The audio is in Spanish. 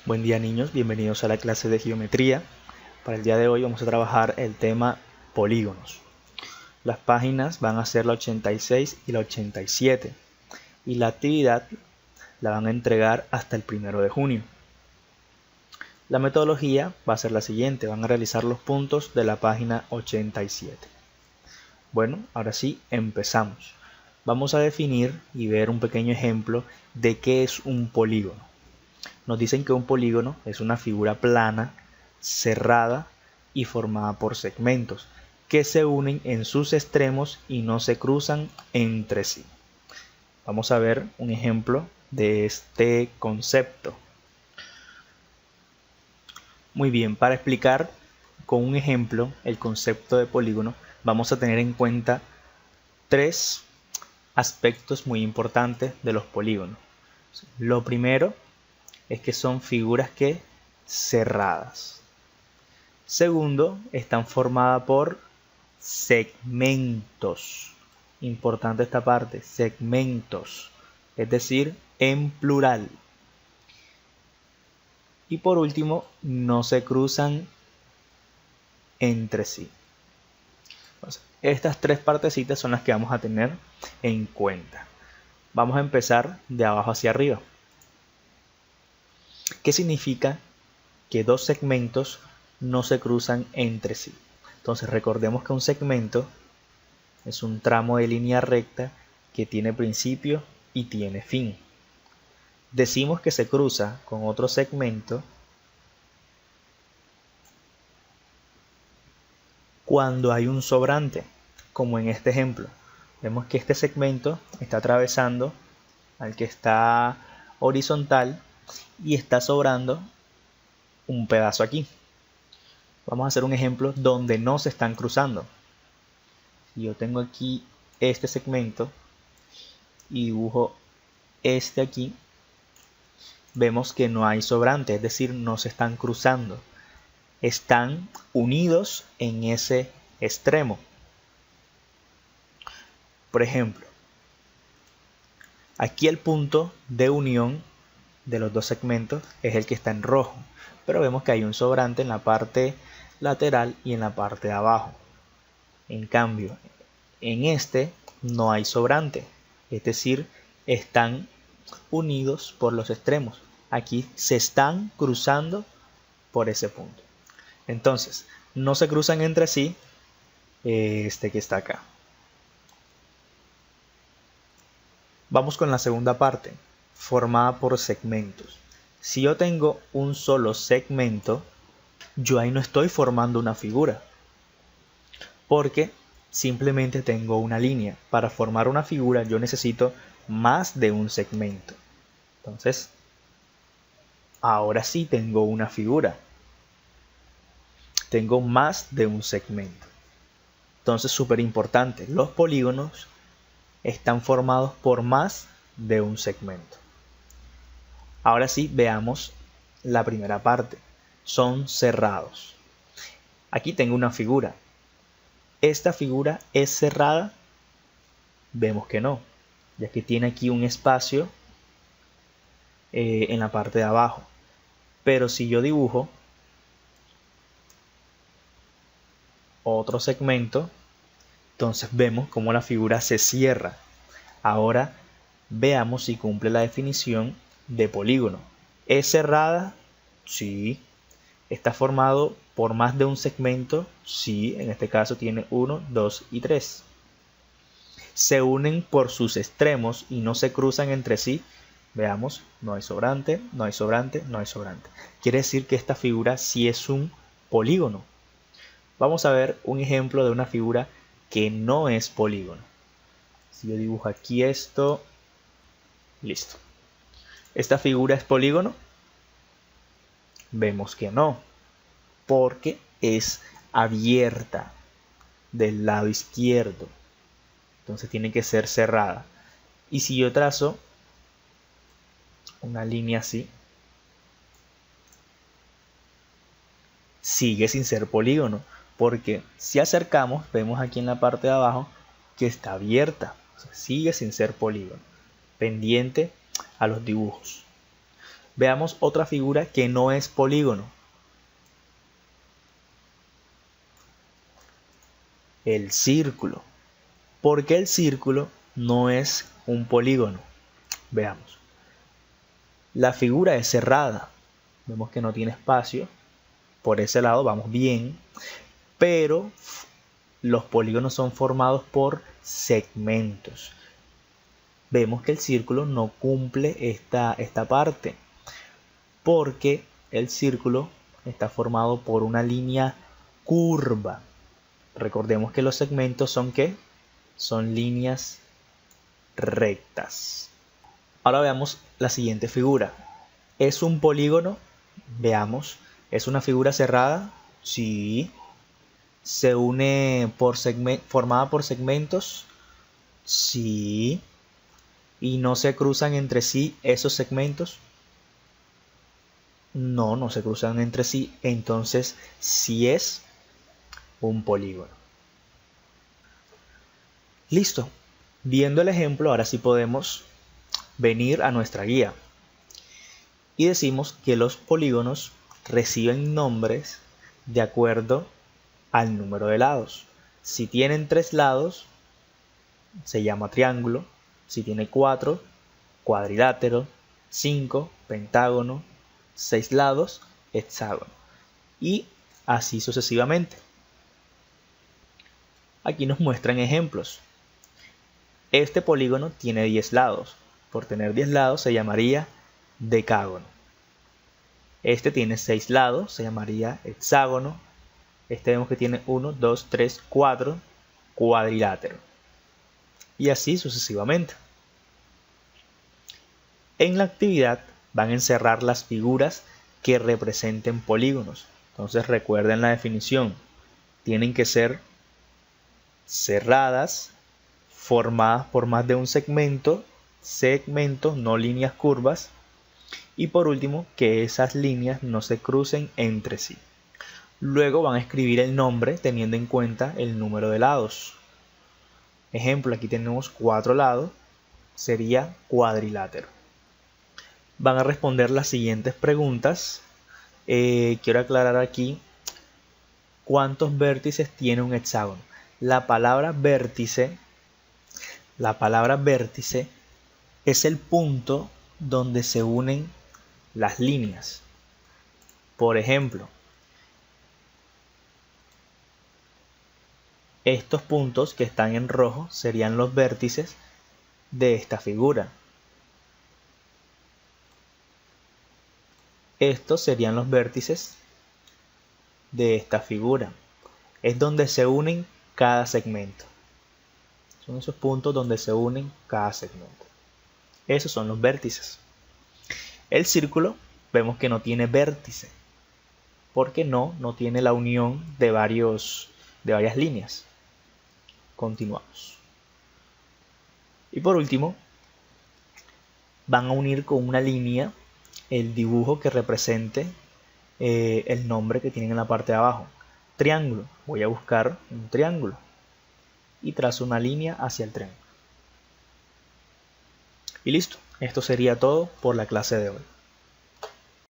Buen día niños, bienvenidos a la clase de geometría. Para el día de hoy vamos a trabajar el tema polígonos. Las páginas van a ser la 86 y la 87 y la actividad la van a entregar hasta el 1 de junio. La metodología va a ser la siguiente, van a realizar los puntos de la página 87. Bueno, ahora sí, empezamos. Vamos a definir y ver un pequeño ejemplo de qué es un polígono. Nos dicen que un polígono es una figura plana, cerrada y formada por segmentos que se unen en sus extremos y no se cruzan entre sí. Vamos a ver un ejemplo de este concepto. Muy bien, para explicar con un ejemplo el concepto de polígono, vamos a tener en cuenta tres aspectos muy importantes de los polígonos. Lo primero es que son figuras cerradas. Segundo, están formadas por segmentos. Importante esta parte, segmentos, es decir, en plural. Y por último, no se cruzan entre sí. Entonces, estas tres partecitas son las que vamos a tener en cuenta. Vamos a empezar de abajo hacia arriba. ¿Qué significa que dos segmentos no se cruzan entre sí? Entonces recordemos que un segmento es un tramo de línea recta que tiene principio y tiene fin. Decimos que se cruza con otro segmento cuando hay un sobrante, como en este ejemplo. Vemos que este segmento está atravesando al que está horizontal y está sobrando un pedazo aquí. Vamos a hacer un ejemplo donde no se están cruzando. Si yo tengo aquí este segmento y dibujo este aquí, vemos que no hay sobrante, es decir, no se están cruzando. Están unidos en ese extremo. Por ejemplo, aquí el punto de unión de los dos segmentos es el que está en rojo, pero vemos que hay un sobrante en la parte lateral y en la parte de abajo. En cambio, en este no hay sobrante, es decir, están unidos por los extremos. Aquí se están cruzando por ese punto. Entonces, no se cruzan entre sí este que está acá. Vamos con la segunda parte, formada por segmentos. Si yo tengo un solo segmento, yo ahí no estoy formando una figura, porque simplemente tengo una línea. Para formar una figura yo necesito más de un segmento. Entonces, ahora sí tengo una figura. Tengo más de un segmento. Entonces, súper importante, los polígonos están formados por más de un segmento. Ahora sí, veamos la primera parte. Son cerrados. Aquí tengo una figura. ¿Esta figura es cerrada? Vemos que no, ya que tiene aquí un espacio en la parte de abajo. Pero si yo dibujo otro segmento, entonces vemos cómo la figura se cierra. Ahora veamos si cumple la definición de polígono. ¿Es cerrada? Sí. ¿Está formado por más de un segmento? Sí, en este caso tiene 1, 2 y 3. ¿Se unen por sus extremos y no se cruzan entre sí? Veamos, no hay sobrante, no hay sobrante, no hay sobrante. Quiere decir que esta figura sí es un polígono. Vamos a ver un ejemplo de una figura que no es polígono. Si yo dibujo aquí esto, listo. ¿Esta figura es polígono? Vemos que no, porque es abierta del lado izquierdo. Entonces tiene que ser cerrada. Y si yo trazo una línea así, sigue sin ser polígono, porque si acercamos, vemos aquí en la parte de abajo que está abierta. O sea, sigue sin ser polígono. Pendiente a los dibujos. Veamos otra figura que no es polígono. El círculo. ¿Por qué el círculo no es un polígono? Veamos. La figura es cerrada. Vemos que no tiene espacio. Por ese lado vamos bien. Pero los polígonos son formados por segmentos. Vemos que el círculo no cumple esta parte. Porque el círculo está formado por una línea curva. Recordemos que los segmentos son ¿qué? Son líneas rectas. Ahora veamos la siguiente figura. ¿Es un polígono? Veamos. ¿Es una figura cerrada? Sí. ¿Se une formada por segmentos? Sí. ¿Y no se cruzan entre sí esos segmentos? No, no se cruzan entre sí. Entonces, sí es un polígono. Listo. Viendo el ejemplo, ahora sí podemos venir a nuestra guía. Y decimos que los polígonos reciben nombres de acuerdo al número de lados. Si tienen 3 lados, se llama triángulo. Si tiene 4, cuadrilátero. 5, pentágono. 6 lados, hexágono. Y así sucesivamente. Aquí nos muestran ejemplos. Este polígono tiene 10 lados. Por tener 10 lados se llamaría decágono. Este tiene 6 lados, se llamaría hexágono. Este vemos que tiene 1, 2, 3, 4, cuadrilátero. Y así sucesivamente. En la actividad van a encerrar las figuras que representen polígonos. Entonces recuerden la definición. Tienen que ser cerradas, formadas por más de un segmento, segmentos, no líneas curvas. Y por último, que esas líneas no se crucen entre sí. Luego van a escribir el nombre teniendo en cuenta el número de lados. Ejemplo, aquí tenemos 4 lados, sería cuadrilátero. Van a responder las siguientes preguntas. Quiero aclarar aquí cuántos vértices tiene un hexágono. La palabra vértice es el punto donde se unen las líneas. Por ejemplo, estos puntos que están en rojo serían los vértices de esta figura. Estos serían los vértices de esta figura. Es donde se unen cada segmento. Son esos puntos donde se unen cada segmento. Esos son los vértices. El círculo vemos que no tiene vértice. Porque no tiene la unión de varias líneas. Continuamos. Y por último, van a unir con una línea el dibujo que represente el nombre que tienen en la parte de abajo. Triángulo. Voy a buscar un triángulo y trazo una línea hacia el triángulo. Y listo. Esto sería todo por la clase de hoy.